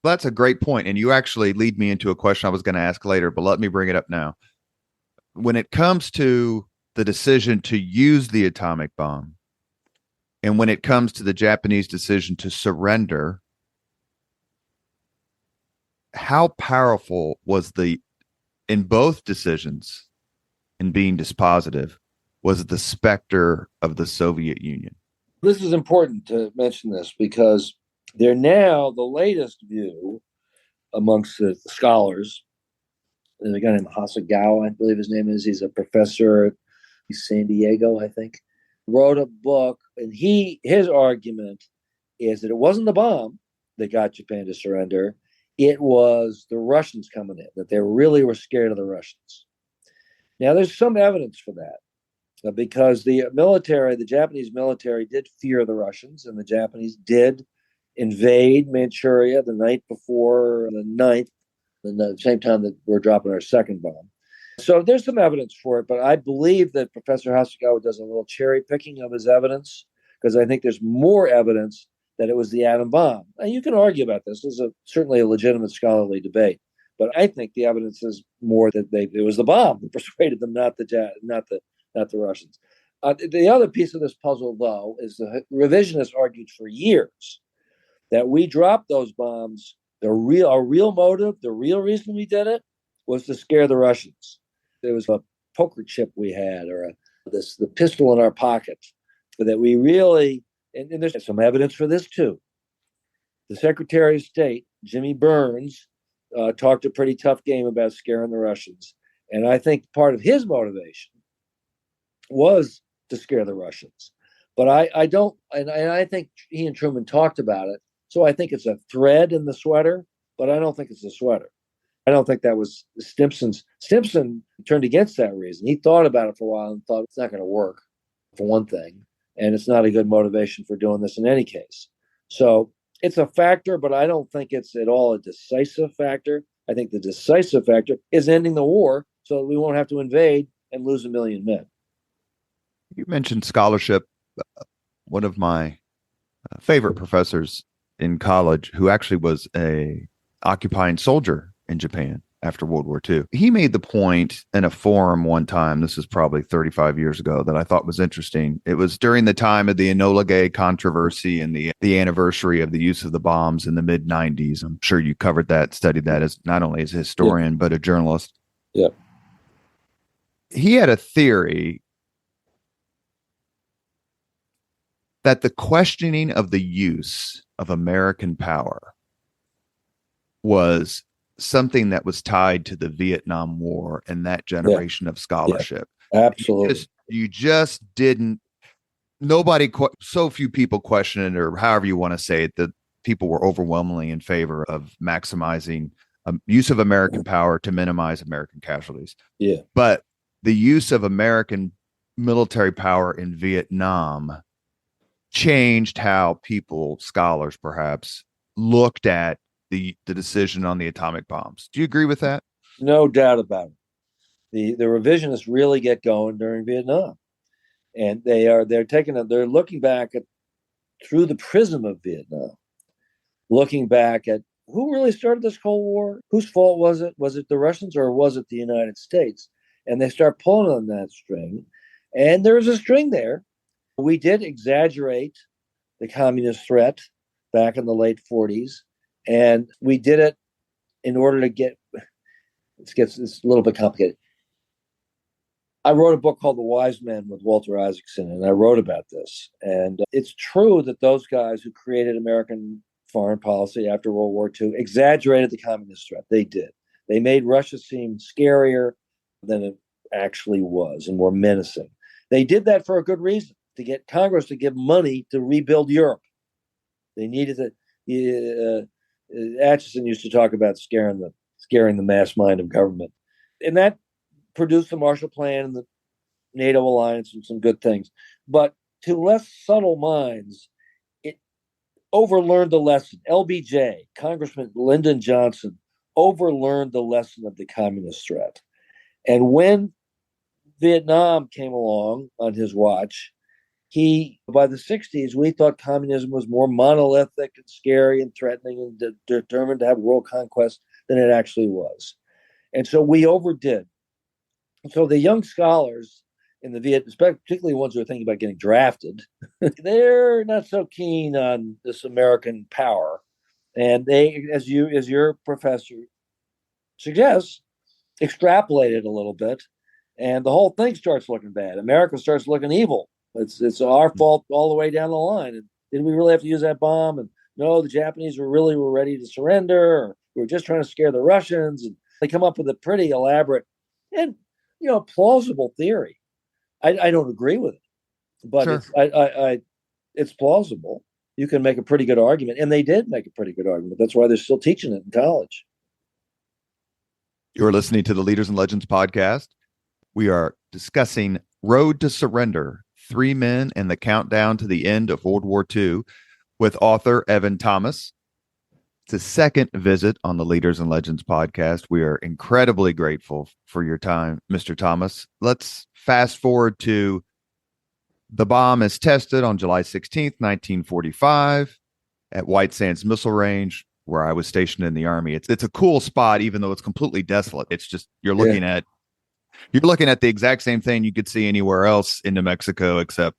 That's a great point. And you actually lead me into a question I was going to ask later, but let me bring it up now. When it comes to the decision to use the atomic bomb, and when it comes to the Japanese decision to surrender, how powerful was in both decisions, in being dispositive, was the specter of the Soviet Union? This is important to mention this, because they're now the latest view amongst the scholars. There's a guy named Hasegawa, I believe his name is. He's a professor at San Diego, I think. Wrote a book, and his argument is that it wasn't the bomb that got Japan to surrender. It was the Russians coming in, that they really were scared of the Russians. Now, there's some evidence for that, because the Japanese military did fear the Russians, and the Japanese did invade Manchuria the night before the 9th, and at the same time that we're dropping our second bomb. So there's some evidence for it, but I believe that Professor Hasegawa does a little cherry picking of his evidence, because I think there's more evidence that it was the atom bomb. Now, you can argue about this. This is certainly a legitimate scholarly debate, but I think the evidence is more that it was the bomb that persuaded them, not the Russians. The other piece of this puzzle, though, is the revisionists argued for years that we dropped those bombs. Our real motive, the real reason we did it, was to scare the Russians. There was a poker chip we had, or the pistol in our pocket, but that we really, and there's some evidence for this too. The Secretary of State, Jimmy Burns, talked a pretty tough game about scaring the Russians. And I think part of his motivation was to scare the Russians. But I don't, and I think he and Truman talked about it. So I think it's a thread in the sweater, but I don't think it's a sweater. I don't think that was Stimson turned against that reason. He thought about it for a while and thought it's not going to work, for one thing, and it's not a good motivation for doing this in any case. So it's a factor, but I don't think it's at all a decisive factor. I think the decisive factor is ending the war so that we won't have to invade and lose 1 million men. You mentioned scholarship. One of my favorite professors in college, who actually was a occupying soldier in Japan after World War II. He made the point in a forum one time, this is probably 35 years ago, that I thought was interesting. It was during the time of the Enola Gay controversy and the anniversary of the use of the bombs in the mid-90s. I'm sure you covered that, studied that as not only as a historian, but a journalist. Yeah. He had a theory that the questioning of the use of American power was something that was tied to the Vietnam War and that generation of scholarship. Yeah, absolutely. You just didn't, so few people questioned it, or however you want to say it, that people were overwhelmingly in favor of maximizing use of American power to minimize American casualties. Yeah. But the use of American military power in Vietnam changed how people, scholars perhaps, looked at the decision on the atomic bombs. Do you agree with that? No doubt about it. The revisionists really get going during Vietnam, and they're looking back at through the prism of Vietnam, looking back at who really started this Cold War, whose fault was it? Was it the Russians or was it the United States? And they start pulling on that string, and there was a string there. We did exaggerate the communist threat back in the late 40s, and we did it in order to get. It's a little bit complicated. I wrote a book called The Wise Men with Walter Isaacson, and I wrote about this. And it's true that those guys who created American foreign policy after World War II exaggerated the communist threat. They did. They made Russia seem scarier than it actually was and more menacing. They did that for a good reason, to get Congress to give money to rebuild Europe. They needed to. Atchison used to talk about scaring the mass mind of government. And that produced the Marshall Plan and the NATO alliance and some good things. But to less subtle minds, it overlearned the lesson. LBJ, Congressman Lyndon Johnson, overlearned the lesson of the communist threat. And when Vietnam came along on his watch, by the 60s, we thought communism was more monolithic and scary and threatening and determined to have world conquest than it actually was. And so we overdid. So the young scholars in the Viet, particularly ones who are thinking about getting drafted, they're not so keen on this American power. And they, as your professor suggests, extrapolate it a little bit, and the whole thing starts looking bad. America starts looking evil. It's our fault all the way down the line. And did we really have to use that bomb? And no, the Japanese were ready to surrender. Or we were just trying to scare the Russians. And they come up with a pretty elaborate and plausible theory. I don't agree with it, but Sure. it's plausible. You can make a pretty good argument, and they did make a pretty good argument. That's why they're still teaching it in college. You're listening to the Leaders and Legends podcast. We are discussing Road to Surrender, Three Men and the Countdown to the End of World War II with author Evan Thomas. It's a second visit on the Leaders and Legends podcast. We are incredibly grateful for your time, Mr. Thomas. Let's fast forward to the bomb is tested on July 16th, 1945 at White Sands Missile Range, where I was stationed in the Army. It's a cool spot, even though it's completely desolate. It's just you're looking at the exact same thing you could see anywhere else in New Mexico, except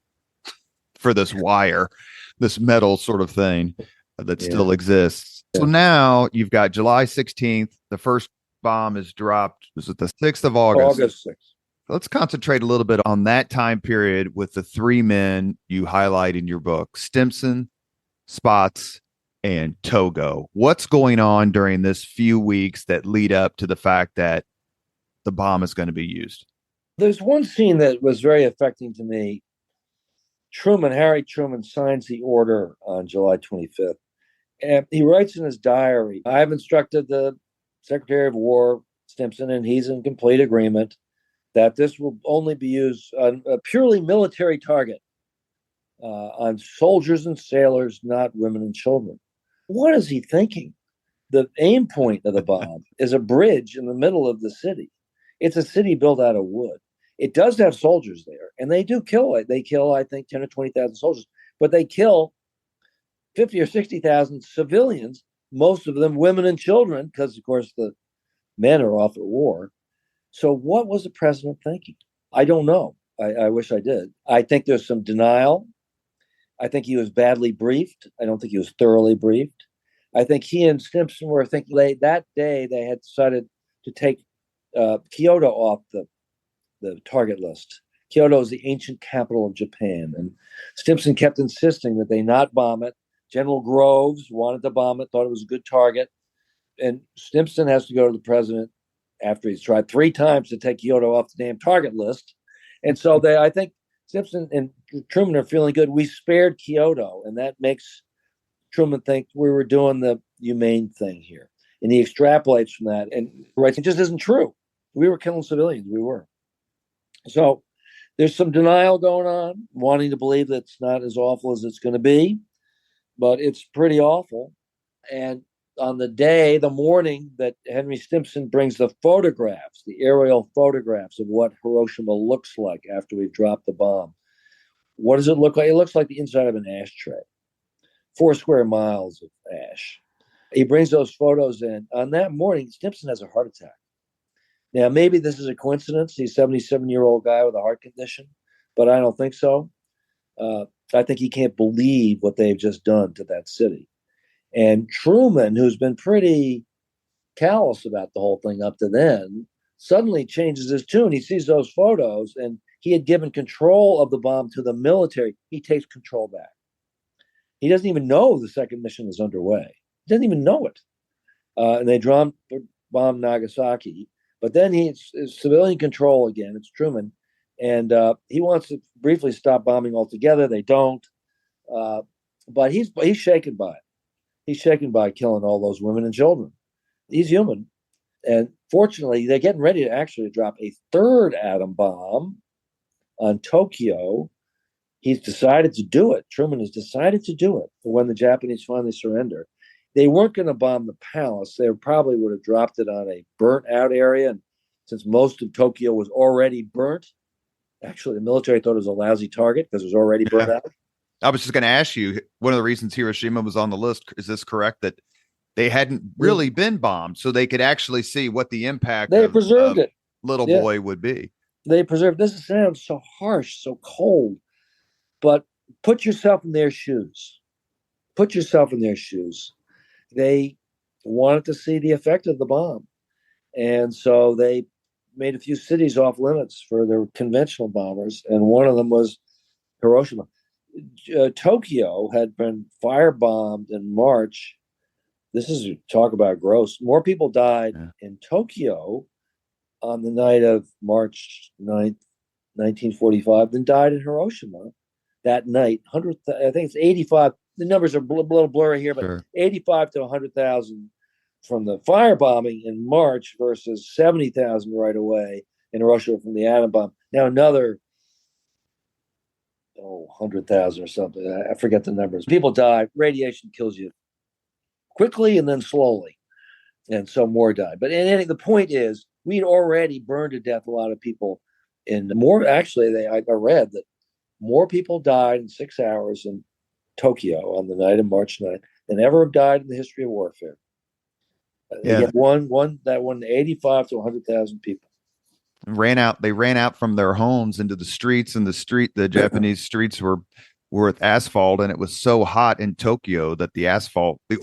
for this wire, this metal sort of thing that still exists. So now you've got July 16th. The first bomb is dropped. Was it the 6th of August? August 6th. Let's concentrate a little bit on that time period with the three men you highlight in your book, Stimson, Spots, and Togo. What's going on during this few weeks that lead up to the fact that the bomb is going to be used? There's one scene that was very affecting to me. Harry Truman signs the order on July 25th. And he writes in his diary, I've instructed the Secretary of War, Stimson, and he's in complete agreement that this will only be used on a purely military target, on soldiers and sailors, not women and children. What is he thinking? The aim point of the bomb is a bridge in the middle of the city. It's a city built out of wood. It does have soldiers there, and they do kill it. They kill, I think, 10 or 20,000 soldiers, but they kill 50 or 60,000 civilians, most of them women and children, because, of course, the men are off at war. So what was the president thinking? I don't know. I wish I did. I think there's some denial. I think he was badly briefed. I don't think he was thoroughly briefed. I think he and Stimson were thinking that day they had decided to take Kyoto off the target list. Kyoto is the ancient capital of Japan, and Stimson kept insisting that they not bomb it. General Groves wanted to bomb it, thought it was a good target. And Stimson has to go to the president after he's tried 3 times to take Kyoto off the damn target list. And so I think Stimson and Truman are feeling good. We spared Kyoto, and that makes Truman think we were doing the humane thing here. And he extrapolates from that and writes, it just isn't true. We were killing civilians. We were. So There's some denial going on, wanting to believe that it's not as awful as it's going to be, but it's pretty awful. And on the morning that Henry Stimson brings the photographs, the aerial photographs of what Hiroshima looks like after we've dropped the bomb, what does it look like? It looks like the inside of an ashtray, 4 square miles of ash. He brings those photos in. On that morning, Stimson has a heart attack. Now, maybe this is a coincidence. He's a 77-year-old guy with a heart condition, but I don't think so. I think he can't believe what they've just done to that city. And Truman, who's been pretty callous about the whole thing up to then, suddenly changes his tune. He sees those photos, and he had given control of the bomb to the military. He takes control back. He doesn't even know the second mission is underway. He doesn't even know it. And they bomb Nagasaki. But then he's civilian control again. It's Truman. And he wants to briefly stop bombing altogether. They don't. But he's shaken by it. He's shaken by killing all those women and children. He's human. And fortunately, they're getting ready to actually drop a third atom bomb on Tokyo. He's decided to do it. Truman has decided to do it when the Japanese finally surrender. They weren't going to bomb the palace. They probably would have dropped it on a burnt out area. And since most of Tokyo was already burnt, actually, the military thought it was a lousy target because it was already burnt out. I was just going to ask you, one of the reasons Hiroshima was on the list, is this correct, that they hadn't really been bombed, so they could actually see what the impact they preserved it. Little boy would be? They preserved. This sounds so harsh, so cold, but put yourself in their shoes. Put yourself in their shoes. They wanted to see the effect of the bomb. And so they made a few cities off limits for their conventional bombers. And one of them was Hiroshima. Tokyo had been firebombed in March. This is talk about gross. More people died in Tokyo on the night of March 9th, 1945 than died in Hiroshima that night. I think it's 85. The numbers are a little blurry here, but 85 to 100,000 from the firebombing in March versus 70,000 right away in Hiroshima from the atom bomb. Now another 100,000 or something. I forget the numbers. People die. Radiation kills you quickly and then slowly. And so more died. But the point is, we'd already burned to death a lot of people. And I read that more people died in 6 hours in Tokyo on the night of March 9th than ever have died in the history of warfare. They get one 85 to 100,000 people. They ran out from their homes into the streets, and the Japanese streets were with asphalt, and it was so hot in Tokyo that the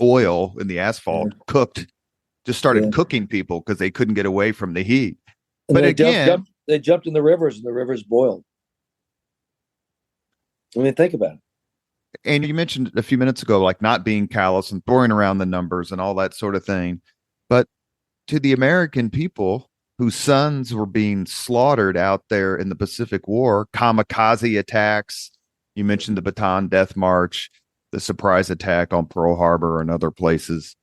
oil in the asphalt started cooking people because they couldn't get away from the heat. And but they jumped in the rivers, and the rivers boiled. I mean, think about it. And you mentioned a few minutes ago, like not being callous and throwing around the numbers and all that sort of thing. But to the American people whose sons were being slaughtered out there in the Pacific War, kamikaze attacks, you mentioned the Bataan Death March, the surprise attack on Pearl Harbor and other places.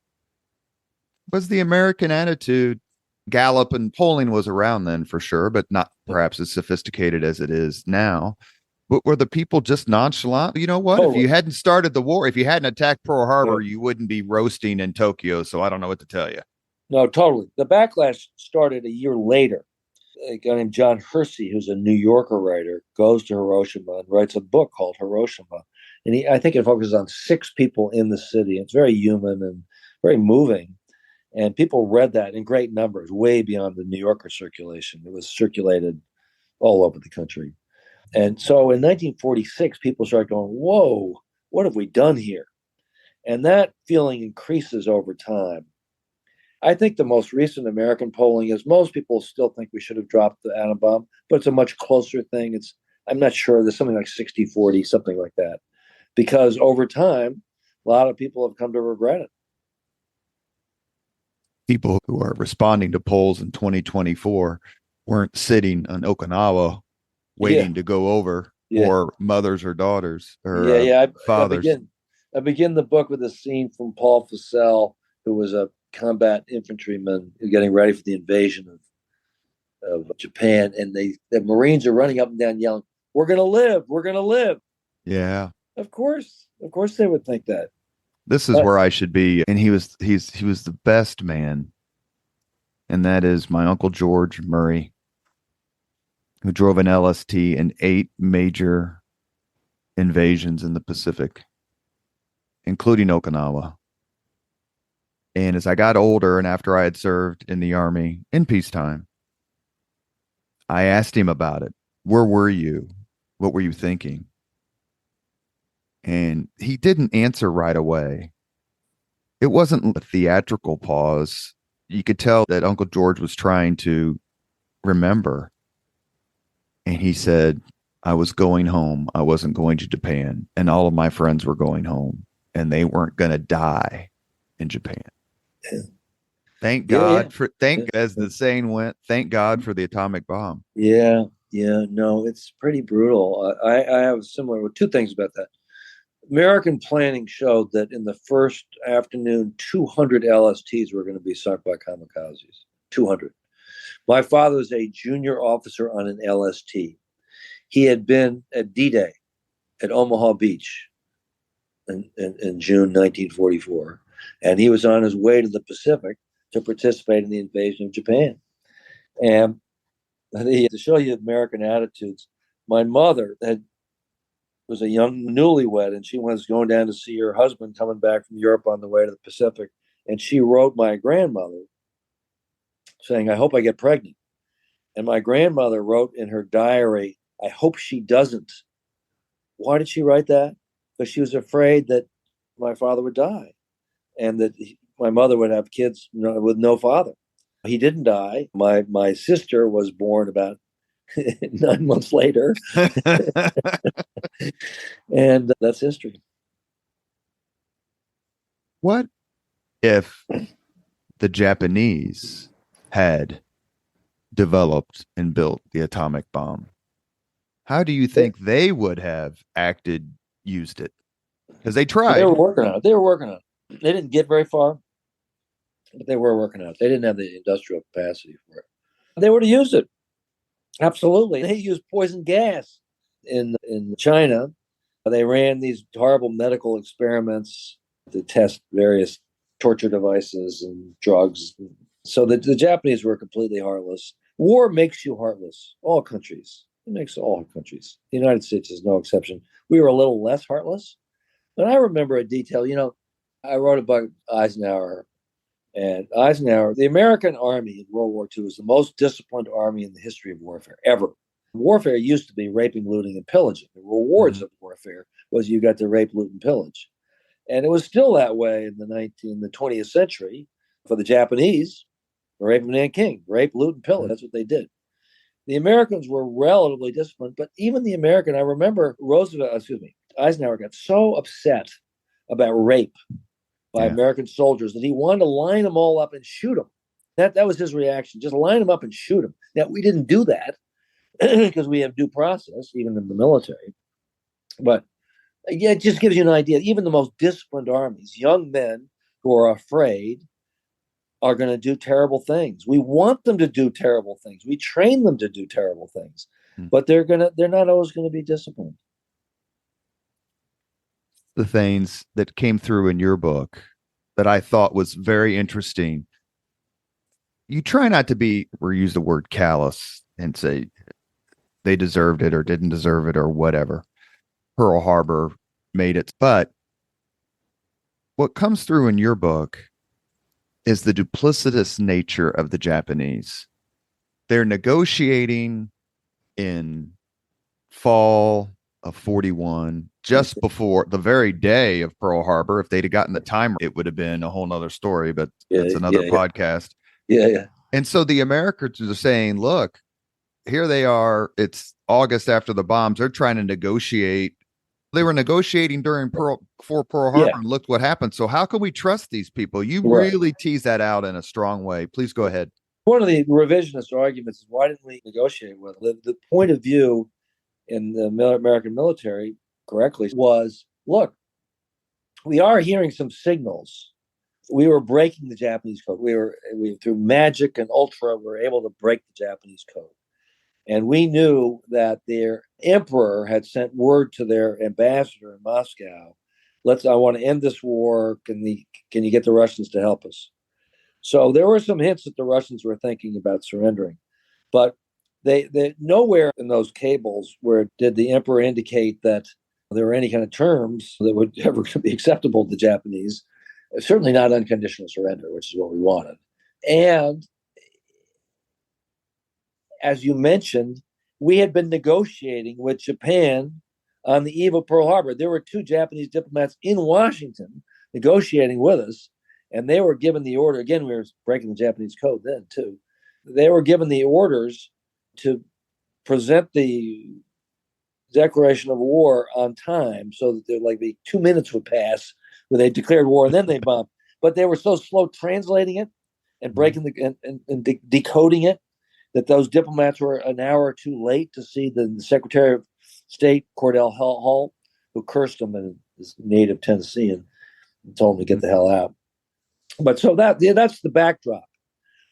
Was the American attitude, Gallup and polling was around then for sure, but not perhaps as sophisticated as it is now. But were the people just nonchalant? You know what? Totally. If you hadn't started the war, if you hadn't attacked Pearl Harbor, you wouldn't be roasting in Tokyo. So I don't know what to tell you. No, totally. The backlash started a year later. A guy named John Hersey, who's a New Yorker writer, goes to Hiroshima and writes a book called Hiroshima. And I think it focuses on 6 people in the city. It's very human and very moving. And people read that in great numbers, way beyond the New Yorker circulation. It was circulated all over the country. And so in 1946, people started going, whoa, what have we done here? And that feeling increases over time. I think the most recent American polling is most people still think we should have dropped the atom bomb, but it's a much closer thing. I'm not sure. There's something like 60-40, something like that. Because over time, a lot of people have come to regret it. People who are responding to polls in 2024 weren't sitting on Okinawa waiting to go over, or mothers or daughters or fathers. I begin the book with a scene from Paul Fussell, who was a combat infantryman getting ready for the invasion of of Japan, and the Marines are running up and down yelling, "We're going to live! We're going to live!" Yeah. Of course, they would think that. This is But where I should be. And he was the best man. And that is my Uncle George Murray, who drove an LST in 8 major invasions in the Pacific, including Okinawa. And as I got older and after I had served in the Army in peacetime, I asked him about it. Where were you? What were you thinking? And he didn't answer right away. It wasn't a theatrical pause. You could tell that Uncle George was trying to remember. And he said, I was going home. I wasn't going to Japan. And all of my friends were going home. And they weren't going to die in Japan. Yeah. Thank God Yeah. as the saying went, thank God for the atomic bomb. Yeah, no, it's pretty brutal. I have similar with 2 things about that. American planning showed that in the first afternoon, 200 LSTs were going to be sunk by kamikazes. 200. My father was a junior officer on an LST. He had been at D-Day at Omaha Beach in June 1944, and he was on his way to the Pacific to participate in the invasion of Japan. And to show you American attitudes, my mother was a young newlywed, and she was going down to see her husband coming back from Europe on the way to the Pacific. And she wrote my grandmother saying, I hope I get pregnant. And my grandmother wrote in her diary, I hope she doesn't. Why did she write that? Because she was afraid that my father would die and that my mother would have kids with no father. He didn't die. My sister was born about 9 months later. And that's history. What if the Japanese had developed and built the atomic bomb? How do you think they would have used it? Because they tried. They were working on it. They didn't get very far, but they were working on it. They didn't have the industrial capacity for it. They would have used it. Absolutely. They used poison gas in China. They ran these horrible medical experiments to test various torture devices and drugs. So the Japanese were completely heartless. War makes you heartless. All countries. It makes all countries. The United States is no exception. We were a little less heartless. But I remember a detail. I wrote about Eisenhower. And Eisenhower, the American Army in World War II was the most disciplined army in the history of warfare ever. Warfare used to be raping, looting, and pillaging. The rewards of warfare was you got to rape, loot, and pillage. And it was still that way in the 20th century for the Japanese. Rape of Nanking, rape, loot, and pillage. That's what they did. The Americans were relatively disciplined, but even the American, I remember Eisenhower got so upset about rape by American soldiers that he wanted to line them all up and shoot them. That was his reaction. Just line them up and shoot them. Now, we didn't do that because we have due process, even in the military. But yeah, it just gives you an idea. Even the most disciplined armies, young men who are afraid, are going to do terrible things. We want them to do terrible things. We train them to do terrible things, but they're not always going to be disciplined. The things that came through in your book that I thought was very interesting. You try not to be, or use the word callous and say they deserved it or didn't deserve it or whatever. Pearl Harbor made it. But what comes through in your book is the duplicitous nature of the Japanese. They're negotiating in fall of 41, just before the very day of Pearl Harbor. If they'd have gotten the timer, it would have been a whole nother story, but that's another podcast. Yeah. And so the Americans are saying, look, here they are. It's August after the bombs. They're trying to negotiate. They were negotiating before Pearl Harbor, and look what happened. So how can we trust these people? You really tease that out in a strong way. Please go ahead. One of the revisionist arguments is, why didn't we negotiate with them? The point of view in the American military, correctly, was, look, we are hearing some signals we were breaking the Japanese code. We through magic and ultra, we were able to break the Japanese code. And we knew that their emperor had sent word to their ambassador in Moscow, I want to end this war. Can you get the Russians to help us? So there were some hints that the Russians were thinking about surrendering, but they nowhere in those cables where did the emperor indicate that there were any kind of terms that would ever be acceptable to the Japanese. Certainly not unconditional surrender, which is what we wanted. And as you mentioned, we had been negotiating with Japan on the eve of Pearl Harbor. There were two Japanese diplomats in Washington negotiating with us, and they were given the order. Again, we were breaking the Japanese code then, too. They were given the orders to present the declaration of war on time so that there like 2 minutes would pass where they declared war and then they bombed. But they were so slow translating it and breaking decoding it that those diplomats were an hour or two late to see the Secretary of State, Cordell Hull, who cursed him in his native Tennessean and told him to get the hell out. But so that's the backdrop.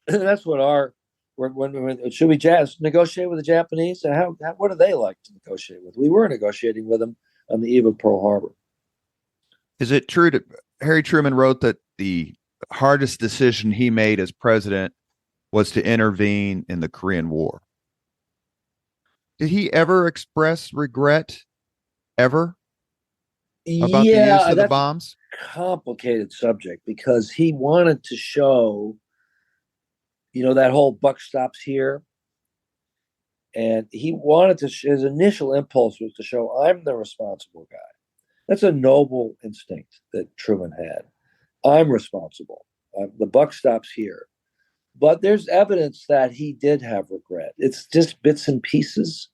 That's what should we negotiate with the Japanese? What do they like to negotiate with? We were negotiating with them on the eve of Pearl Harbor. Is it true that Harry Truman wrote that the hardest decision he made as president was to intervene in the Korean War? Did he ever express regret ever about the use of the bombs? Complicated subject because he wanted to show, that whole buck stops here. And he wanted his initial impulse was to show I'm the responsible guy. That's a noble instinct that Truman had. I'm responsible. The buck stops here. But there's evidence that he did have regret. It's just bits and pieces,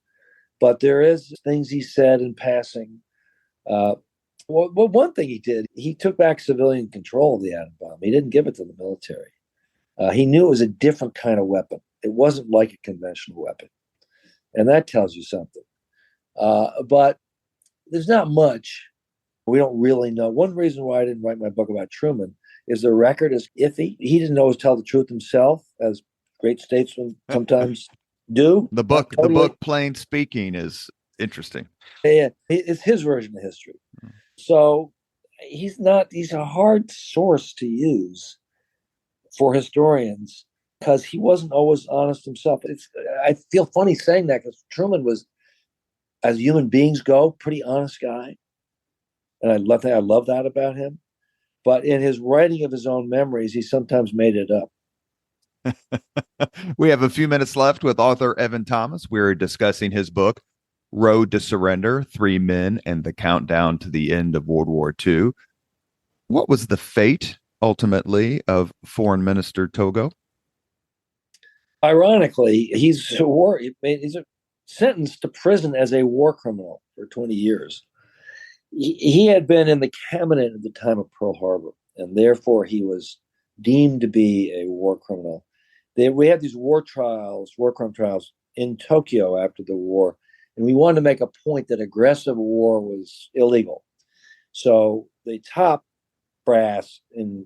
but there is things he said in passing. One thing he did, he took back civilian control of the atom bomb. He didn't give it to the military. He knew it was a different kind of weapon. It wasn't like a conventional weapon. And that tells you something. But there's not much. We don't really know. One reason why I didn't write my book about Truman is the record is iffy. He didn't always tell the truth himself, as great statesmen sometimes do. The book Plain Speaking is interesting. Yeah, it's his version of history. So he's a hard source to use for historians because he wasn't always honest himself. I feel funny saying that because Truman was, as human beings go, pretty honest guy. And I love that about him. But in his writing of his own memories, he sometimes made it up. We have a few minutes left with author Evan Thomas. We're discussing his book, Road to Surrender, 3 Men and the Countdown to the End of World War II. What was the fate, ultimately, of Foreign Minister Togo? Ironically, he's sentenced to prison as a war criminal for 20 years. He had been in the cabinet at the time of Pearl Harbor, and therefore he was deemed to be a war criminal. We had these war crime trials in Tokyo after the war, and we wanted to make a point that aggressive war was illegal. So the top brass in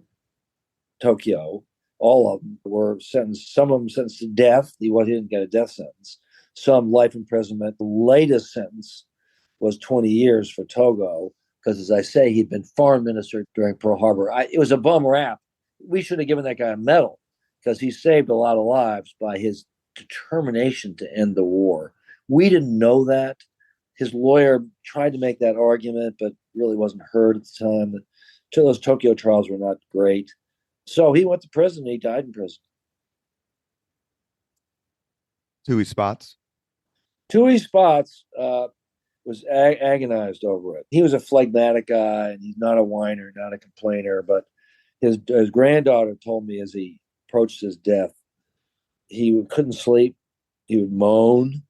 Tokyo, all of them were sentenced. Some of them sentenced to death. He didn't get a death sentence. Some life imprisonment. The latest sentence was 20 years for Togo, because, as I say, he'd been foreign minister during Pearl Harbor. It was a bum rap. We should have given that guy a medal, because he saved a lot of lives by his determination to end the war. We didn't know that. His lawyer tried to make that argument, but really wasn't heard at the time. Those Tokyo trials were not great. So he went to prison. He died in prison. Tui Spots was agonized over it. He was a phlegmatic guy, and he's not a whiner, not a complainer. But his granddaughter told me as he approached his death, he couldn't sleep. He would moan.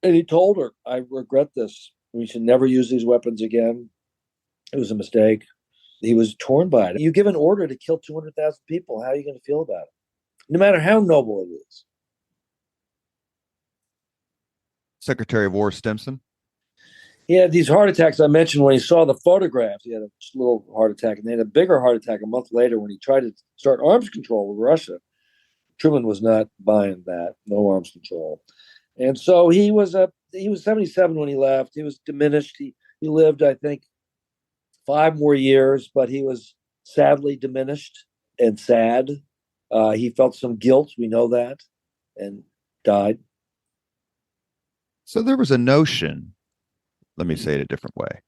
And he told her, I regret this. We should never use these weapons again. It was a mistake. He was torn by it. You give an order to kill 200,000 people. How are you going to feel about it? No matter how noble it is. Secretary of War Stimson? He had these heart attacks I mentioned when he saw the photographs. He had a little heart attack, and then a bigger heart attack a month later when he tried to start arms control with Russia. Truman was not buying that, no arms control. And so he was 77 when he left. He was diminished. He lived, I think, 5 more years, but he was sadly diminished and sad. He felt some guilt, we know that, and died. So there was a notion, let me say it a different way.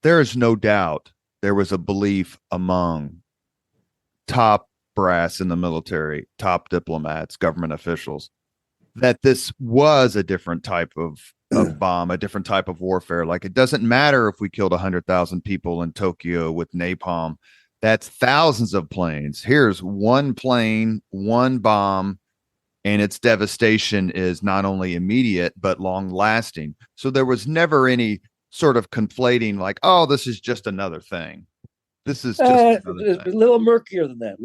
There is no doubt there was a belief among top brass in the military, top diplomats, government officials, that this was a different type of bomb, a different type of warfare. Like, it doesn't matter if we killed 100,000 people in Tokyo with napalm. That's thousands of planes. Here's one plane, one bomb, and its devastation is not only immediate, but long lasting. So there was never any sort of conflating like, oh, this is just another thing. This is just another thing. A little murkier than that,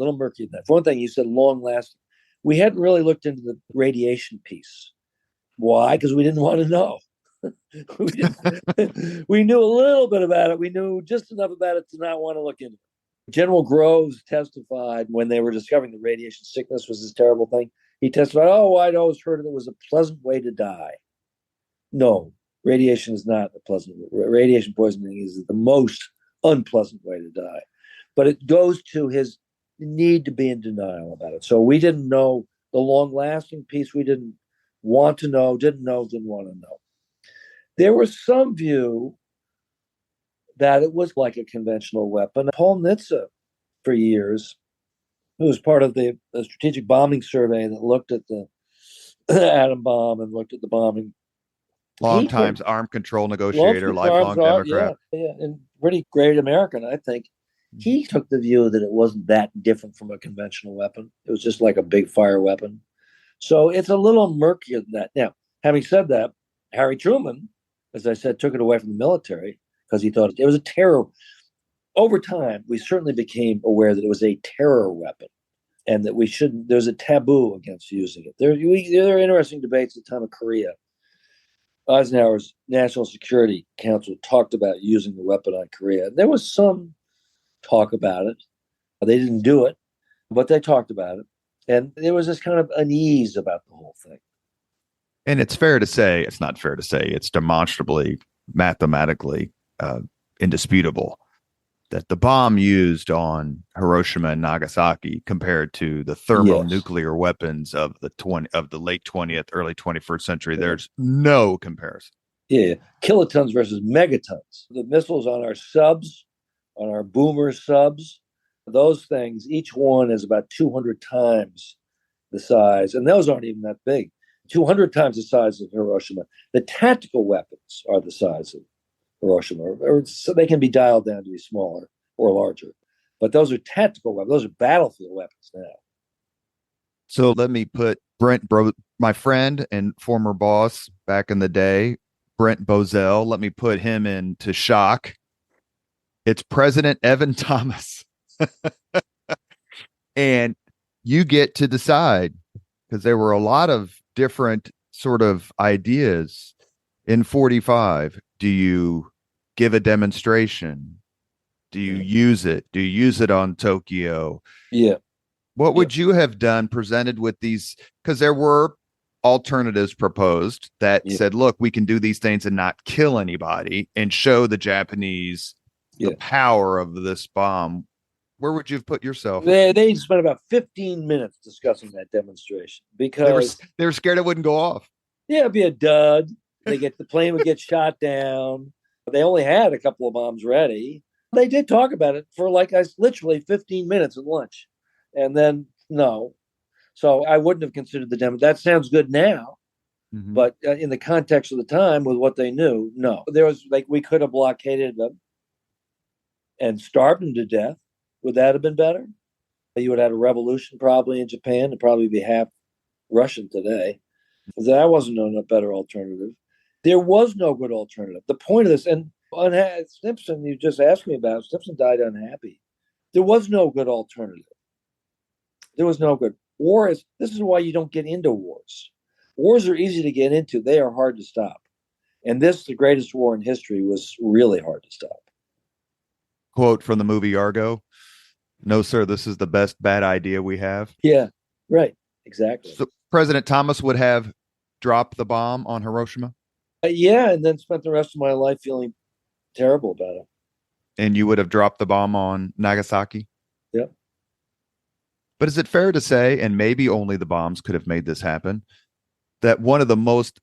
For one thing, you said long lasting. We hadn't really looked into the radiation piece. Why? Because we didn't want to know. We knew a little bit about it. We knew just enough about it to not want to look into it. General Groves testified when they were discovering the radiation sickness was this terrible thing. He testified, I'd always heard it was a pleasant way to die. No, radiation is not a pleasant way. Radiation poisoning is the most unpleasant way to die. But it goes to his need to be in denial about it. So we didn't know the long-lasting piece. We didn't want to know, didn't want to know. There was some view that it was like a conventional weapon. Paul Nitze, for years, who was part of the strategic bombing survey that looked at the atom bomb and looked at the bombing. Long times armed control negotiator, lifelong Democrat. Yeah, and pretty great American, I think. He took the view that it wasn't that different from a conventional weapon. It was just like a big fire weapon. So it's a little murkier than that. Now, having said that, Harry Truman, as I said, took it away from the military because he thought it was a terror. Over time, we certainly became aware that it was a terror weapon and that we shouldn't, there's a taboo against using it. There are interesting debates at the time of Korea. Eisenhower's National Security Council talked about using the weapon on Korea. There was some talk about it. They didn't do it, but they talked about it. And there was this kind of unease about the whole thing. And it's fair to say, it's not fair to say, it's demonstrably, mathematically indisputable that the bomb used on Hiroshima and Nagasaki compared to the thermonuclear weapons of the late 20th, early 21st century, there's no comparison. Yeah, kilotons versus megatons. The missiles on our subs, on our boomer subs, those things, each one is about 200 times the size, and those aren't even that big. 200 times the size of Hiroshima. The tactical weapons are the size of Hiroshima, or so they can be dialed down to be smaller or larger. But those are tactical weapons. Those are battlefield weapons now. So let me put Brent, my friend and former boss back in the day, Brent Bozell, let me put him into shock. It's President Evan Thomas. And you get to decide, because there were a lot of different sort of ideas in 45. Do you give a demonstration? Do you use it? Do you use it on Tokyo? Yeah. What would you have done presented with these? Because there were alternatives proposed that said, look, we can do these things and not kill anybody and show the Japanese the power of this bomb. Where would you have put yourself? They spent about 15 minutes discussing that demonstration because they were scared it wouldn't go off. Yeah, it'd be a dud. The plane would get shot down. They only had a couple of bombs ready. They did talk about it for literally 15 minutes at lunch. And then, no. So I wouldn't have considered the demo. That sounds good now. Mm-hmm. But in the context of the time with what they knew, no. There was we could have blockaded them and starved them to death. Would that have been better? You would have had a revolution probably in Japan and probably be half Russian today. That wasn't a better alternative. There was no good alternative. The point of this, and Simpson, you just asked me about, Simpson died unhappy. There was no good alternative. There was no good. This is why you don't get into wars. Wars are easy to get into. They are hard to stop. And this, the greatest war in history, was really hard to stop. Quote from the movie Argo: "No, sir, this is the best bad idea we have." Yeah, right. Exactly. So President Thomas would have dropped the bomb on Hiroshima? Yeah, and then spent the rest of my life feeling terrible about it. And you would have dropped the bomb on Nagasaki? Yep. But is it fair to say, and maybe only the bombs could have made this happen, that one of the most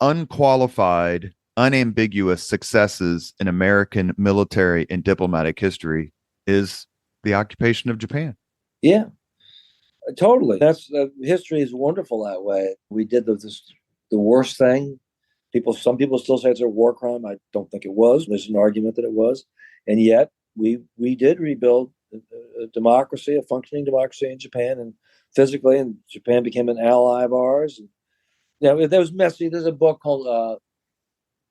unqualified, unambiguous successes in American military and diplomatic history is the occupation of Japan? Yeah, totally. That's history is wonderful that way. We did the worst thing. Some people still say it's a war crime. I don't think it was. There's an argument that it was, and yet we did rebuild a democracy, a functioning democracy in Japan, and physically, and Japan became an ally of ours. And, that was messy. There's a book called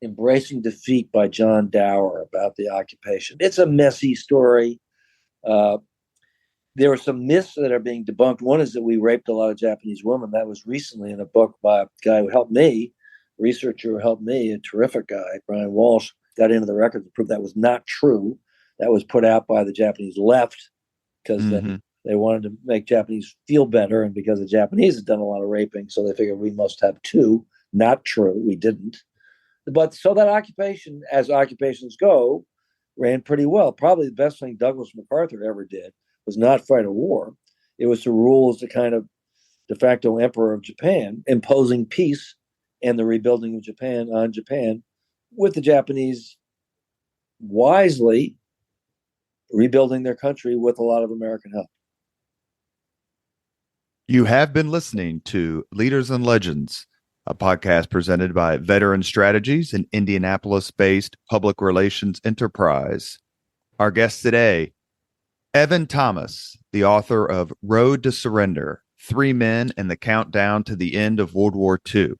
"Embracing Defeat" by John Dower about the occupation. It's a messy story. There are some myths that are being debunked. One is that we raped a lot of Japanese women. That was recently in a book by a guy who helped me, a researcher who helped me, a terrific guy, Brian Walsh, got into the record to prove that was not true. That was put out by the Japanese left because they wanted to make Japanese feel better, and because the Japanese had done a lot of raping, so they figured we must have too. Not true. We didn't. But so that occupation, as occupations go, ran pretty well. Probably the best thing Douglas MacArthur ever did was not fight a war. It was to rule as the kind of de facto emperor of Japan, imposing peace and the rebuilding of Japan on Japan, with the Japanese wisely rebuilding their country with a lot of American help. You have been listening to Leaders and Legends, a podcast presented by Veteran Strategies, an Indianapolis-based public relations enterprise. Our guest today, Evan Thomas, the author of Road to Surrender, 3 Men and the Countdown to the End of World War II.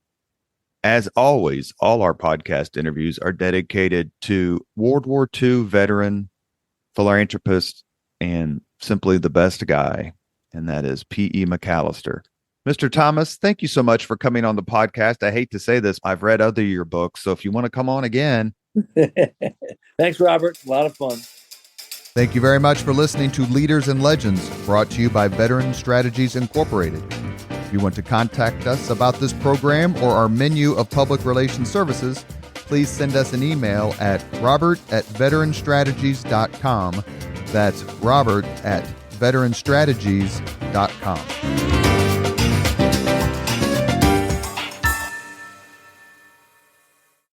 As always, all our podcast interviews are dedicated to World War II veteran, philanthropist, and simply the best guy, and that is P.E. McAllister. Mr. Thomas, thank you so much for coming on the podcast. I hate to say this, I've read other of your books, so if you want to come on again. Thanks, Robert. A lot of fun. Thank you very much for listening to Leaders and Legends, brought to you by Veteran Strategies Incorporated. If you want to contact us about this program or our menu of public relations services, please send us an email at robert@veteranstrategies.com. That's robert@veteranstrategies.com.